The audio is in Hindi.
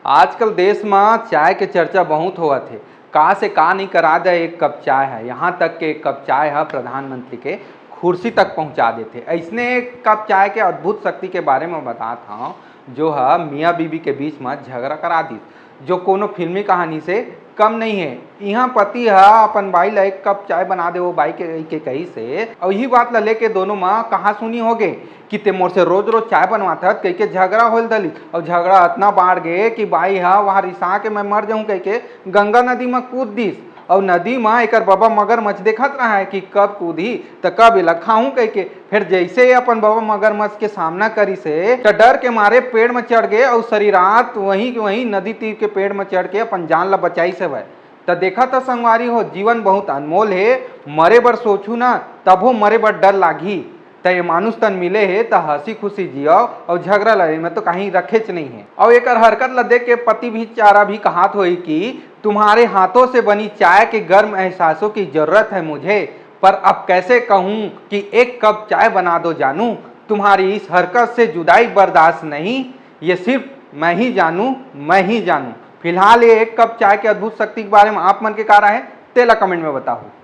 आजकल देश में चाय के चर्चा बहुत होवत हे। का से का नहीं करा दे एक कप चाय है, यहाँ तक के एक कप चाय है प्रधानमंत्री के कुर्सी तक पहुँचा देते। ऐसने एक कप चाय के अद्भुत शक्ति के बारे में बतात हूँ जो है मियाँ बीबी के बीच में झगड़ा करा दी, जो कोनो फिल्मी कहानी से कम नहीं है। यहाँ पति है अपन बाई ला एक कप चाय बना दे, वो बाई के कही से और यही बात ला लेके दोनों माँ कहा सुनी होगे कि ते मोर से रोज रोज चाय बनवाता कह के झगड़ा होल दली। और झगड़ा इतना बाढ़ गए कि बाई है वहाँ रिसा के मैं मर जाऊँ कह के गंगा नदी में कूद दिस। और नदी में एक बाबा मगरमच्छ देखत रहा है कि कब कूदी तो कब इला खाऊं कह के। फिर जैसे अपन बाबा मगरमच्छ के सामना करी से तो डर के मारे पेड़ में चढ़ गए और शरीरात वहीं के वहीं नदी तीर के पेड़ में चढ़ के अपन जान ला बचाई से वह। तो देखा था संगवारी हो, जीवन बहुत अनमोल है, मरे बर सोचू ना तब हो मरे बर डर लागी। तो ये मानुष तन मिले है तो हंसी खुशी जियो और झगड़ा लड़े में तो कहीं रखेच नहीं है। और एक हरकत ला देख के पति भी चारा भी कहात होई कि तुम्हारे हाथों से बनी चाय के गर्म एहसासों की जरूरत है मुझे, पर अब कैसे कहूँ कि एक कप चाय बना दो जानू। तुम्हारी इस हरकत से जुदाई बर्दाश्त नहीं, ये सिर्फ मैं ही जानू, मैं ही जानू। फिलहाल ये एक कप चाय के अद्भुत शक्ति के बारे में आप मन के क्या राय है तेला कमेंट में बताओ।